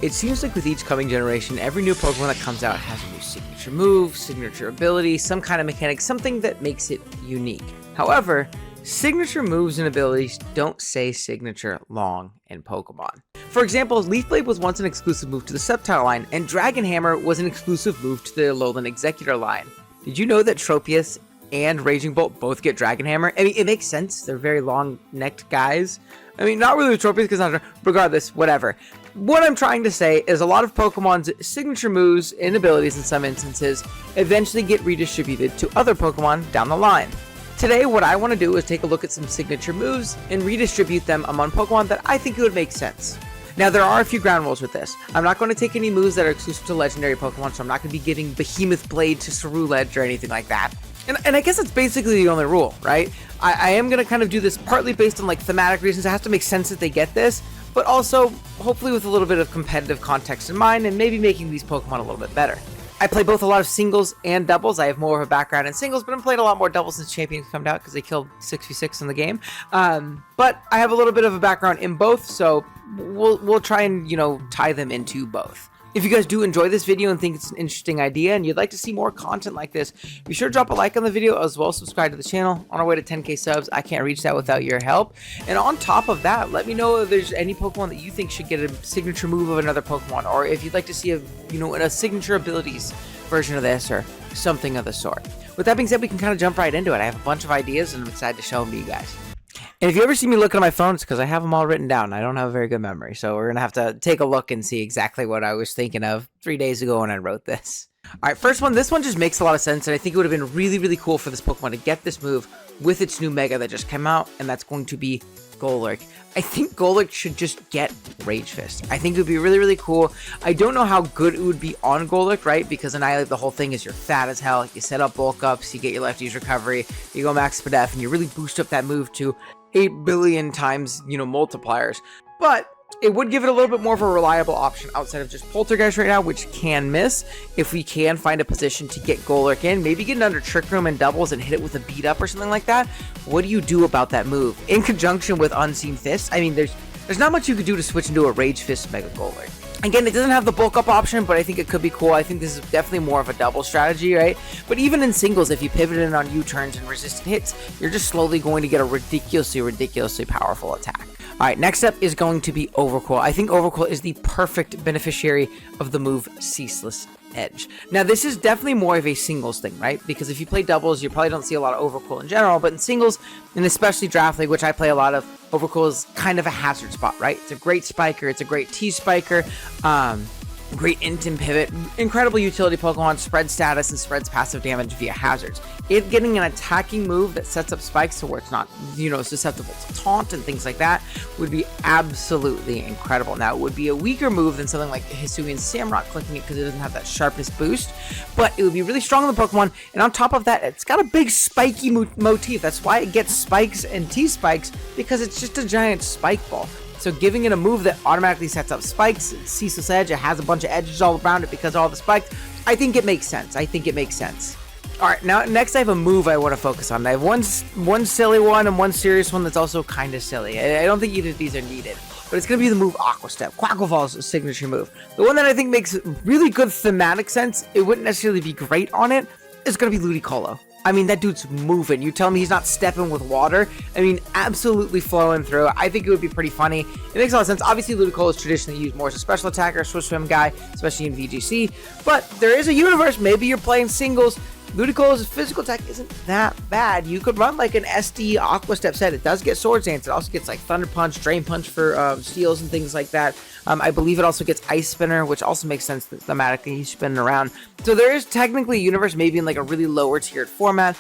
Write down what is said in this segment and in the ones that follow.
It seems like with each coming generation, every new Pokemon that comes out has a new signature move, signature ability, some kind of mechanic, something that makes it unique. However, signature moves and abilities don't say signature long in Pokemon. For example, Leaf Blade was once an exclusive move to the Sceptile line, and Dragon Hammer was an exclusive move to the Alolan Executor line. Did you know that Tropius and Raging Bolt both get Dragon Hammer? I mean, it makes sense. They're very long-necked guys. I mean, not really with Tropius, because not. Regardless, whatever. What I'm trying to say is a lot of Pokemon's signature moves and abilities in some instances eventually get redistributed to other Pokemon down the line. Today, what I want to do is take a look at some signature moves and redistribute them among Pokemon that I think it would make sense. Now, there are a few ground rules with this. I'm not going to take any moves that are exclusive to legendary Pokemon, so I'm not going to be giving Behemoth Blade to Ceruledge or anything like that. And I guess that's basically the only rule, right? I am going to kind of do this partly based on like thematic reasons. It has to make sense that they get this, but also hopefully with a little bit of competitive context in mind and maybe making these Pokemon a little bit better. I play both a lot of singles and doubles. I have more of a background in singles, but I'm playing a lot more doubles since Champions come out because they killed 6v6 in the game. But I have a little bit of a background in both, so we'll try and, tie them into both. If you guys do enjoy this video and think it's an interesting idea and you'd like to see more content like this, be sure to drop a like on the video as well as subscribe to the channel. On our way to 10k subs, I can't reach that without your help. And on top of that, let me know if there's any Pokemon that you think should get a signature move of another Pokemon, or if you'd like to see a signature abilities version of this or something of the sort. With that being said, we can kind of jump right into it. I have a bunch of ideas and I'm excited to show them to you guys. And if you ever see me looking at my phone, it's because I have them all written down. I don't have a very good memory, so we're going to have to take a look and see exactly what I was thinking of 3 days ago when I wrote this. Alright, first one. This one just makes a lot of sense, and I think it would have been really, really cool for this Pokemon to get this move with its new Mega that just came out, and that's going to be Golurk. I think Golurk should just get Rage Fist. I think it would be really, really cool. I don't know how good it would be on Golurk, right? Because Annihilate, the whole thing is you're fat as hell. You set up bulk ups, you get your lefties recovery, you go max Spadef, and you really boost up that move to 8 billion times, multipliers. But it would give it a little bit more of a reliable option outside of just Poltergeist right now, which can miss. If we can find a position to get Golurk in, maybe get it under Trick Room and doubles and hit it with a beat up or something like that. What do you do about that move? In conjunction with Unseen Fist, I mean, there's not much you could do to switch into a Rage Fist Mega Golurk. Again, it doesn't have the bulk up option, but I think it could be cool. I think this is definitely more of a double strategy, right? But even in singles, if you pivot in on U-turns and resistant hits, you're just slowly going to get a ridiculously powerful attack. Alright, next up is going to be Overcool. I think Overcool is the perfect beneficiary of the move Ceaseless Edge. Now, this is definitely more of a singles thing, right? Because if you play doubles, you probably don't see a lot of Overcool in general, but in singles, and especially Draft League, which I play a lot of, Overcool is kind of a hazard spot, right? It's a great spiker, it's a great T-spiker, great int and pivot, incredible utility Pokemon, spreads status and spreads passive damage via hazards. It getting an attacking move that sets up spikes to where it's not, susceptible to taunt and things like that would be absolutely incredible. Now, it would be a weaker move than something like Hisuian Samrock clicking it because it doesn't have that sharpness boost, but it would be really strong on the Pokemon, and on top of that, it's got a big spiky motif. That's why it gets spikes and T-spikes, because it's just a giant spike ball. So giving it a move that automatically sets up spikes, Ceaseless Edge, it has a bunch of edges all around it because of all the spikes, I think it makes sense. Alright, now next I have a move I want to focus on. I have one silly one and one serious one that's also kind of silly. I don't think either of these are needed, but it's going to be the move Aqua Step, Quaquaval's signature move. The one that I think makes really good thematic sense, it wouldn't necessarily be great on it, is going to be Ludicolo. I mean, that dude's moving. You tell me he's not stepping with water. I mean, absolutely flowing through. I think it would be pretty funny. It makes a lot of sense. Obviously, Ludicolo is traditionally used more as a special attacker, Swift Swim guy, especially in VGC. But there is a universe. Maybe you're playing singles. Ludicolo's physical attack isn't that bad. You could run like an SD Aqua Step set. It does get Swords Dance. It also gets like Thunder Punch, Drain Punch for steals and things like that. I believe it also gets Ice Spinner, which also makes sense that thematically he's spinning around. So there is technically a universe, maybe in like a really lower tiered format,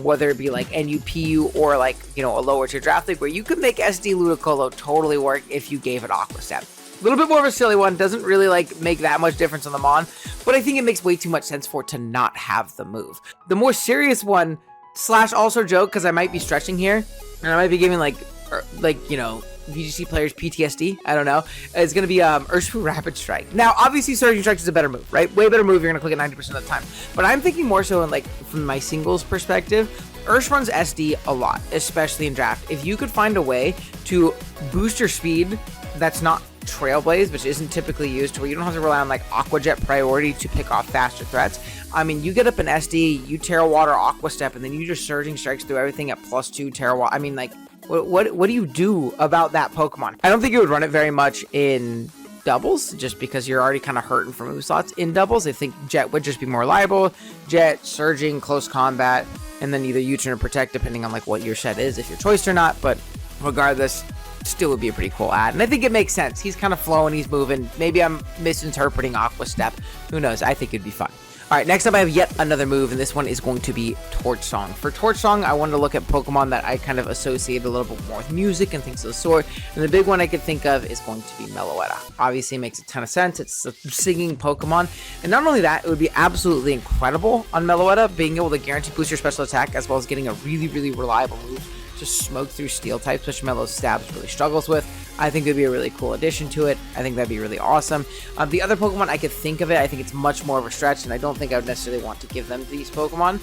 whether it be like NUPU or like, a lower tier Draft League, where you could make SD Ludicolo totally work if you gave it Aqua Step. A little bit more of a silly one, doesn't really make that much difference on the Mon, but I think it makes way too much sense for it to not have the move. The more serious one, / also joke, because I might be stretching here, and I might be giving VGC players PTSD, I don't know, it's going to be Urshifu Rapid Strike. Now, obviously Surging Strike is a better move, right? Way better move, you're going to click it 90% of the time. But I'm thinking more so in from my singles perspective, Ursh runs SD a lot, especially in draft. If you could find a way to boost your speed that's not Trailblaze, which isn't typically used, to where you don't have to rely on like Aqua Jet priority to pick off faster threats. I mean, you get up an SD, you Terra Water, Aqua Step, and then you just Surging Strikes through everything at +2 Terra Water. I mean, like, what do you do about that Pokemon? I don't think you would run it very much in doubles, just because you're already kind of hurting for move slots in doubles. I think Jet would just be more reliable. Jet, Surging, Close Combat, and then either U-Turn or Protect, depending on like what your set is, if you're choiced or not. But regardless, still would be a pretty cool ad, and I think it makes sense. He's kind of flowing, he's moving. Maybe I'm misinterpreting Aqua Step. Who knows? I think it'd be fun. All right, next up I have yet another move, and this one is going to be Torch Song. For Torch Song, I wanted to look at Pokemon that I kind of associate a little bit more with music and things of the sort, and the big one I could think of is going to be Meloetta. Obviously, it makes a ton of sense. It's a singing Pokemon, and not only that, it would be absolutely incredible on Meloetta, being able to guarantee boost your special attack, as well as getting a really, really reliable move to smoke through steel types, which Melo Stabs really struggles with. I think it'd be a really cool addition to it. I think that'd be really awesome. The other Pokemon I could think of it, I think it's much more of a stretch, and I don't think I would necessarily want to give them these Pokemon.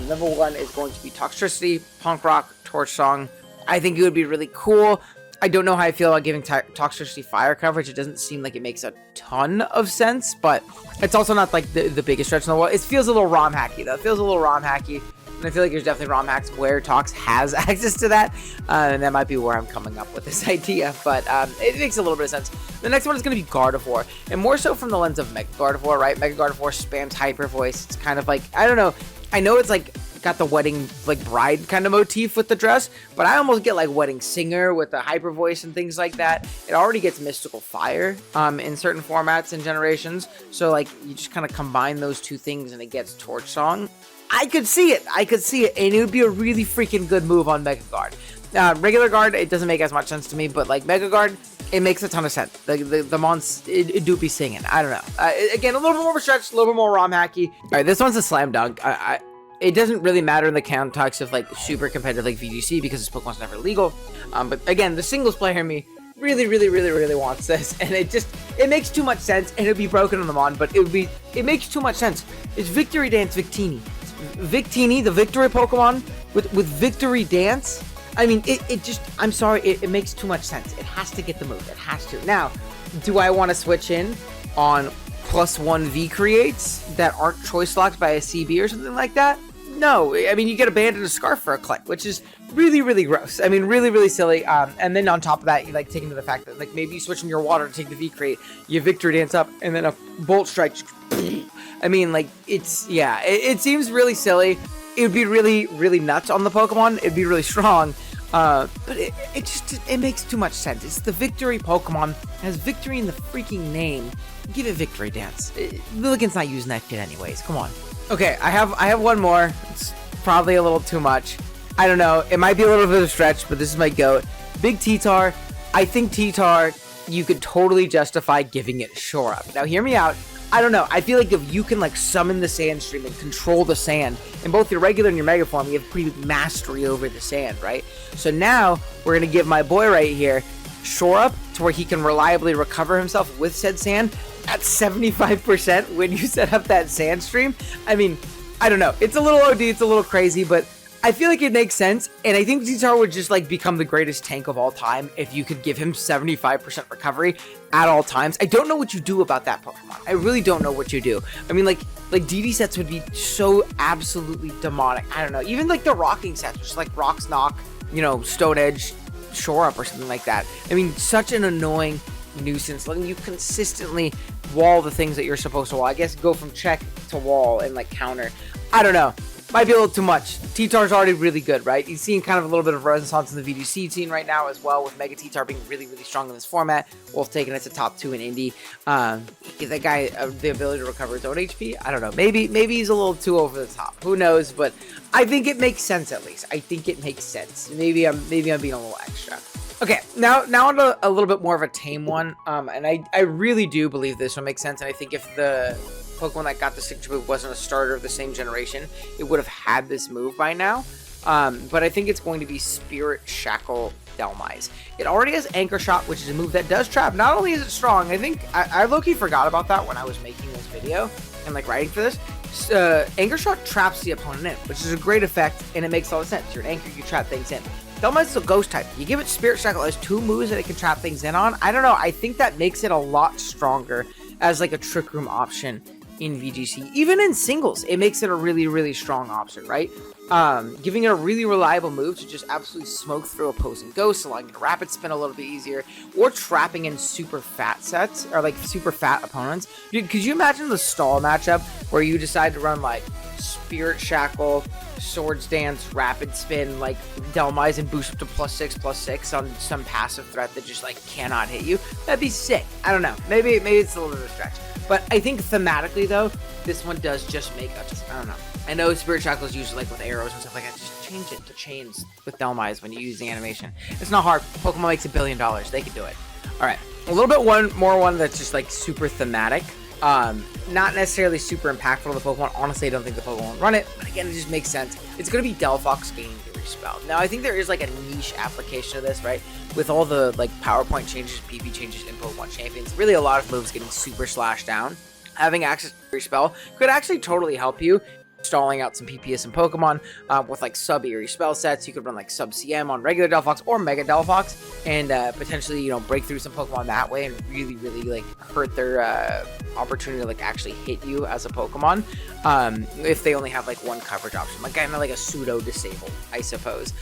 Number one is going to be Toxtricity, Punk Rock, Torch Song. I think it would be really cool. I don't know how I feel about giving Toxtricity fire coverage. It doesn't seem like it makes a ton of sense, but it's also not like the biggest stretch in the world. It feels a little ROM hacky, though. It feels a little ROM hacky. And I feel like there's definitely ROM hacks where Tox has access to that, and that might be where I'm coming up with this idea, but it makes a little bit of sense. The next one is going to be Gardevoir, and more so from the lens of Mega Gardevoir, right? Mega Gardevoir spams Hyper Voice. It's kind of like, I don't know. I know it's like got the wedding, like, bride kind of motif with the dress, but I almost get like Wedding Singer with the Hyper Voice and things like that. It already gets Mystical Fire in certain formats and generations, so like you just kind of combine those two things and it gets Torch Song. I could see it, and it would be a really freaking good move on Mega Guard. Regular Guard, it doesn't make as much sense to me, but like Mega Guard, it makes a ton of sense. The mons, it do be singing. I don't know. Again, a little bit more of a stretch, a little bit more ROM hacky. All right, this one's a slam dunk. It doesn't really matter in the context of like super competitive like VGC, because this Pokemon's never legal. But again, the singles player in me really wants this, and it makes too much sense, and it'd be broken on the mon, but it makes too much sense. It's Victory Dance Victini. Victini, the victory Pokemon with Victory Dance. I mean, it just, I'm sorry, it makes too much sense. It has to get the move. It has to. Now, do I want to switch in on +1 V creates that aren't choice locked by a CB or something like that? No. I mean, you get a band and a scarf for a click, which is really gross. I mean, really silly. And then on top of that, you like take into the fact that like maybe you switch in your water to take the V create, you Victory Dance up, and then a Bolt Strike. I mean, like, it's, yeah, it seems really silly. It would be really nuts on the Pokemon. It'd be really strong. But it makes too much sense. It's the victory Pokemon. It has victory in the freaking name. Give it Victory Dance. Lilligant's not using that shit anyways. Come on. Okay, I have one more. It's probably a little too much. I don't know. It might be a little bit of a stretch, but this is my goat. Big T-Tar. I think T-Tar, you could totally justify giving it Shore Up. Now, hear me out. I don't know. I feel like if you can like summon the sand stream and control the sand in both your regular and your mega form, you have pretty mastery over the sand, right? So now we're going to give my boy right here Shore Up to where he can reliably recover himself with said sand at 75% when you set up that sand stream. I mean, I don't know. It's a little OD. It's a little crazy, but I feel like it makes sense, and I think T-Tar would just like become the greatest tank of all time if you could give him 75% recovery at all times. I don't know what you do about that Pokemon. I really don't know what you do. I mean, like DD sets would be so absolutely demonic. I don't know. Even like the rocking sets, just like Rocks Knock, you know, Stone Edge, Shore Up or something like that. I mean, such an annoying nuisance, letting you consistently wall the things that you're supposed to wall. I guess go from check to wall and like counter. I don't know. Might be a little too much. T-Tar's already really good, right? He's seeing kind of a little bit of renaissance in the VGC scene right now as well, with Mega T-Tar being really strong in this format. Wolf taking it to top 2 in Indy. Give that guy the ability to recover his own HP? I don't know. Maybe he's a little too over the top. Who knows? But I think it makes sense at least. I think it makes sense. Maybe I'm being a little extra. Okay, now on to a little bit more of a tame one. And I really do believe this one makes sense. And I think if the Pokemon that got the signature move wasn't a starter of the same generation, it would have had this move by now. But I think it's going to be Spirit Shackle Delmise. It already has Anchor Shot, which is a move that does trap. Not only is it strong, I think I low-key forgot about that when I was making this video and like writing for this. Anchor Shot traps the opponent in, which is a great effect, and it makes a lot of sense. You're an anchor, you trap things in. Dhelmise is a ghost type. You give it Spirit Shackle as 2 moves that it can trap things in on. I don't know. I think that makes it a lot stronger as like a Trick Room option in VGC. Even in singles, it makes it a really, really strong option, right? Giving it a really reliable move to just absolutely smoke through opposing ghosts, allowing it to rapid spin a little bit easier, or trapping in super fat sets, or like super fat opponents. Dude, could you imagine the stall matchup where you decide to run like Spirit Shackle, Swords Dance, Rapid Spin, like Dhelmise, and boost up to +6/+6 on some passive threat that just like cannot hit you? That'd be sick. I don't know. Maybe it's a little bit of a stretch. But I think thematically though, this one does just make I don't know. I know Spirit Shackle is used like with arrows and stuff like that. Just change it to chains with Dhelmise when you use the animation. It's not hard. Pokemon makes $1 billion. They can do it. All right. A little bit one that's just like super thematic. Not necessarily super impactful to the Pokemon. Honestly, I don't think the Pokemon will run it. But again, it just makes sense. It's going to be Delphox gaining the Respel. Now, I think there is like a niche application of this, right? With all the like PowerPoint changes, PP changes in Pokemon Champions, really a lot of moves getting super slashed down. Having access to Respel could actually totally help you stalling out some PPS in Pokemon with like sub-Eerie spell sets. You could run like sub-CM on regular Delphox or Mega Delphox and potentially, you know, break through some Pokemon that way and really, really like hurt their opportunity to like actually hit you as a Pokemon if they only have like one coverage option, like kind of like a pseudo disable, I suppose.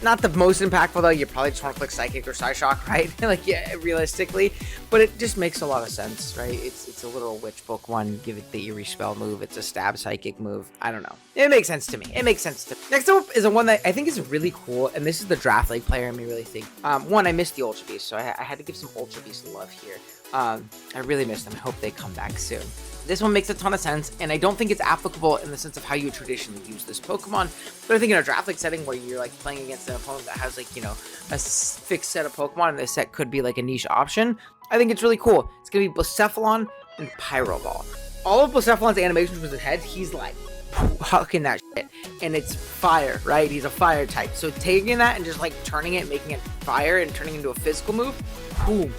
Not the most impactful though. You probably just want to click Psychic or Psyshock, right? Like, yeah, realistically, but it just makes a lot of sense, right? It's a little witch Pokemon. Give it the Eerie Spell move. It's a stab Psychic move. I don't know. It makes sense to me. Next up is a one that I think is really cool, and this is the Draft League player in me really think. One, I missed the Ultra Beast, so I had to give some Ultra Beast love here. I really miss them. I hope they come back soon. This one makes a ton of sense, and I don't think it's applicable in the sense of how you traditionally use this Pokemon, but I think in a Draft League setting where you're like playing against an opponent that has like, you know, a fixed set of Pokemon, and this set could be like a niche option, I think it's really cool. It's going to be Blacephalon and Pyro Ball. All of Blacephalon's animations with his head, he's like hucking that shit, and it's fire, right? He's a fire type, so taking that and just like turning it, making it fire, and turning it into a physical move, boom,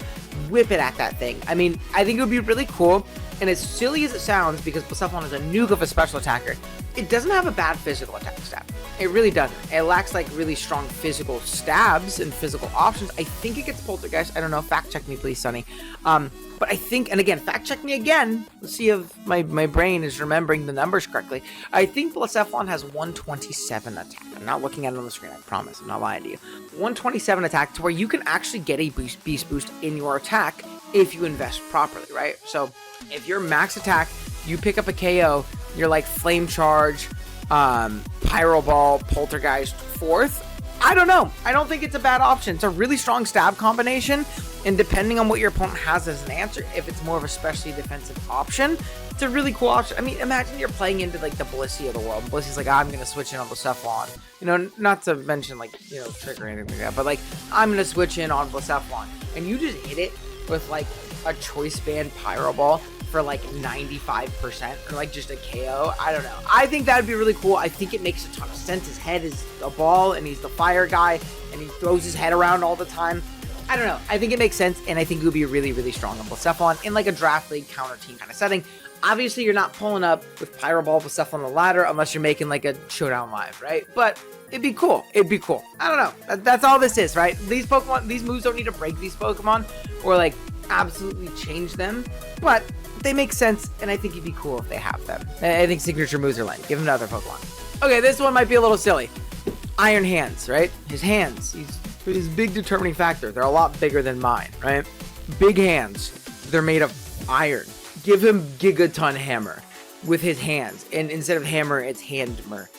whip it at that thing. I mean, I think it would be really cool. And as silly as it sounds, because Blacephalon is a nuke of a special attacker, it doesn't have a bad physical attack stat. It really doesn't. It lacks like really strong physical stabs and physical options. I think it gets Poltergeist. I don't know. Fact check me, please, Sonny. But I think, and again, fact check me again. Let's see if my brain is remembering the numbers correctly. I think Blacephalon has 127 attack. I'm not looking at it on the screen, I promise. I'm not lying to you. 127 attack to where you can actually get a beast boost in your attack if you invest properly, right? So if you're max attack, you pick up a KO, you're like Flame Charge, Pyro Ball, Poltergeist, 4th. I don't know. I don't think it's a bad option. It's a really strong stab combination, and depending on what your opponent has as an answer, if it's more of a specially defensive option, it's a really cool option. I mean, imagine you're playing into like the Blissey of the world. Blissey's like, I'm going to switch in on Blacephalon. You know, not to mention like, you know, Trigger or anything like that, but like, I'm going to switch in on Blacephalon. And you just hit it with like a Choice Band Pyro Ball for like 95% or like just a KO. I don't know. I think that would be really cool. I think it makes a ton of sense. His head is a ball and he's the fire guy and he throws his head around all the time. I don't know. I think it makes sense, and I think it would be really, really strong on Blacephalon in like a Draft League counter team kind of setting. Obviously, you're not pulling up with Pyro Ball Blacephalon on the ladder unless you're making like a Showdown Live, right? But it'd be cool. It'd be cool. I don't know. That's all this is, right? These Pokemon, these moves don't need to break these Pokemon or like absolutely change them, but they make sense, and I think it'd be cool if they have them. I think signature moves are lame. Give him another Pokemon. Okay, this one might be a little silly. Iron Hands, right? His hands. He's his big determining factor. They're a lot bigger than mine, right? Big hands. They're made of iron. Give him Gigaton Hammer with his hands, and instead of hammer, it's Handmer.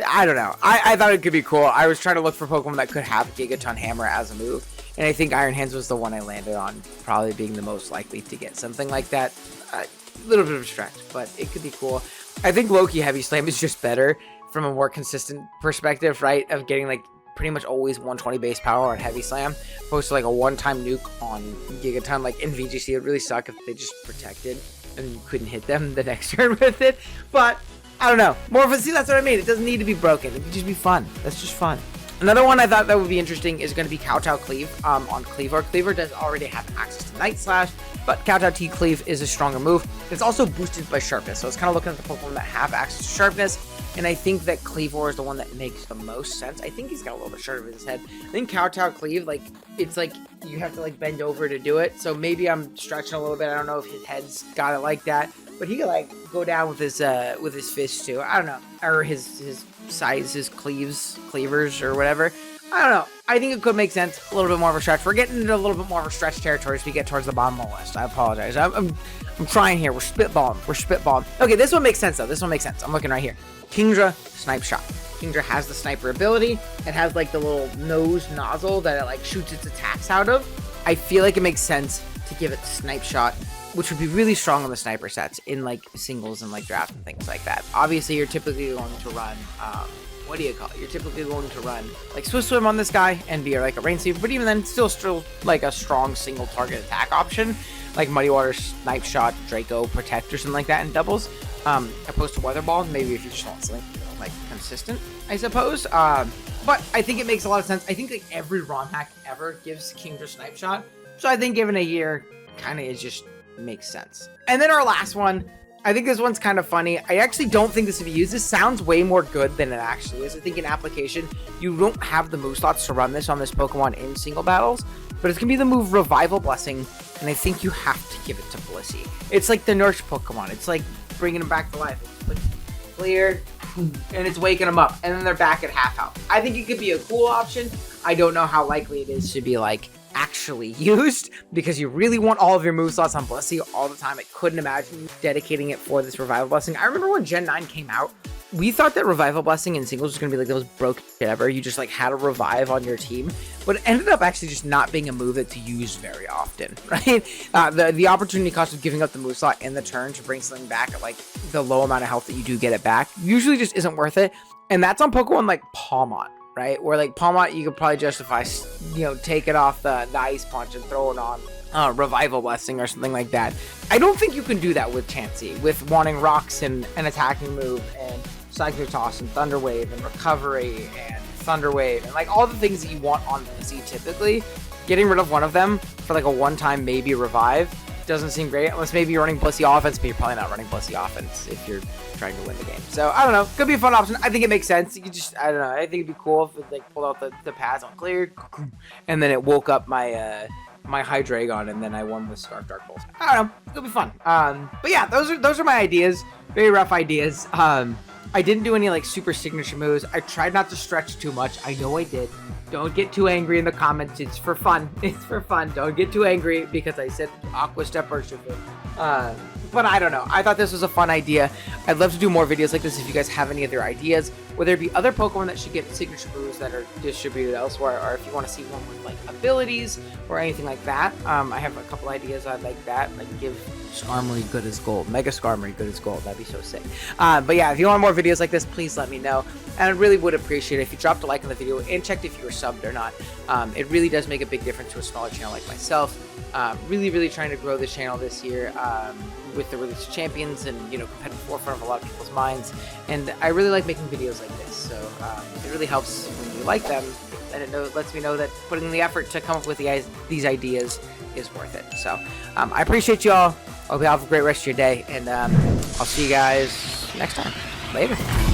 I don't know. I thought it could be cool. I was trying to look for Pokemon that could have Gigaton Hammer as a move, and I think Iron Hands was the one I landed on, probably being the most likely to get something like that. A little bit of a stretch, but it could be cool. I think Loki Heavy Slam is just better from a more consistent perspective, right? Of getting like pretty much always 120 base power on Heavy Slam, opposed to like a one-time nuke on Gigaton. Like in VGC, it would really suck if they just protected and you couldn't hit them the next turn with it. But I don't know. More of a, see, that's what I mean. It doesn't need to be broken. It can just be fun. That's just fun. Another one I thought that would be interesting is going to be Kowtow Cleave on Cleaver. Cleaver does already have access to Night Slash, but Kowtow T-Cleave is a stronger move. It's also boosted by Sharpness, so it's kind of looking at the Pokemon that have access to Sharpness, and I think that Cleavor is the one that makes the most sense. I think he's got a little bit shorter in his head. I think Kowtow Cleave, like, it's like you have to like bend over to do it, so maybe I'm stretching a little bit. I don't know if his head's got it like that, but he could like go down with his fist too. I don't know, or his size, his cleavers or whatever. I don't know. I think it could make sense. A little bit more of a stretch. We're getting into a little bit more of a stretch territory as we get towards the bottom of the list. I apologize. I'm trying here. We're spitballing. Okay, this one makes sense though. This one makes sense. I'm looking right here. Kingdra, Snipe Shot. Kingdra has the sniper ability. It has like the little nose nozzle that it like shoots its attacks out of. I feel like it makes sense to give it Snipe Shot, which would be really strong on the sniper sets in like singles and like draft and things like that. Obviously, you're typically going to run, what do you call it? You're typically going to run like Swift Swim on this guy and be like a Rain Sleeper, but even then, still like a strong single target attack option, like Muddy Water, Snipe Shot, Draco, Protect, or something like that in doubles, opposed to Weather Ball. Maybe if you just want something like consistent, I suppose. But I think it makes a lot of sense. I think like every ROM hack ever gives Kingdra Snipe Shot, so I think given a year, kind of is just makes sense. And then our last one, I think this one's kind of funny. I actually don't think this would be used. This sounds way more good than it actually is. I think in application, you don't have the move slots to run this on this Pokemon in single battles, but it's going to be the move Revival Blessing, and I think you have to give it to Blissey. It's like the nurse Pokemon. It's like bringing them back to life. It's like cleared, and it's waking them up, and then they're back at half health. I think it could be a cool option. I don't know how likely it is to be like actually used, because you really want all of your move slots on Blissey all the time. I couldn't imagine you dedicating it for this Revival Blessing. I remember when Gen 9 came out, we thought that Revival Blessing in singles was going to be like the most broken shit ever. You just like had a revive on your team, but it ended up actually just not being a move that's used very often, right? The opportunity cost of giving up the move slot in the turn to bring something back at like the low amount of health that you do get it back usually just isn't worth it. And that's on Pokemon like Palmont, right? Where like Palmont, you could probably justify, take it off the Ice Punch and throw it on Revival Blessing or something like that. I don't think you can do that with Chansey, with wanting rocks and an attacking move and Cycler Toss and Thunder Wave and Recovery and Thunder Wave and like all the things that you want on Blissey typically. Getting rid of one of them for like a one-time maybe revive doesn't seem great, unless maybe you're running Blissey offense, but you're probably not running Blissey offense if you're trying to win the game. So I don't know, could be a fun option. I think it makes sense. You could just, I don't know, I think it'd be cool if it like pulled out the pads on clear and then it woke up my my Hydreigon and then I won with Scarf Dark Bolt. I don't know, it'll be fun. But yeah, those are my ideas. Very rough ideas. I didn't do any like super signature moves. I tried not to stretch too much. I know I did. Don't get too angry in the comments. It's for fun. It's for fun. Don't get too angry because I said Aqua Step or Shifu. But I don't know. I thought this was a fun idea. I'd love to do more videos like this if you guys have any other ideas. Whether it be other Pokemon that should get signature moves that are distributed elsewhere, or if you want to see one with like abilities or anything like that. I have a couple ideas I'd like that. Like give Skarmory good as gold. Mega Skarmory good as gold. That'd be so sick. But yeah, if you want more videos like this, please let me know. And I really would appreciate it if you dropped a like on the video and checked if you were subbed or not. It really does make a big difference to a smaller channel like myself. Really trying to grow this channel this year with the release of champions and, competitive forefront of a lot of people's minds. And I really like making videos like this. So it really helps when you like them. And it lets me know that putting in the effort to come up with these ideas is worth it. So I appreciate you all. Hope you have a great rest of your day. And I'll see you guys next time. Later.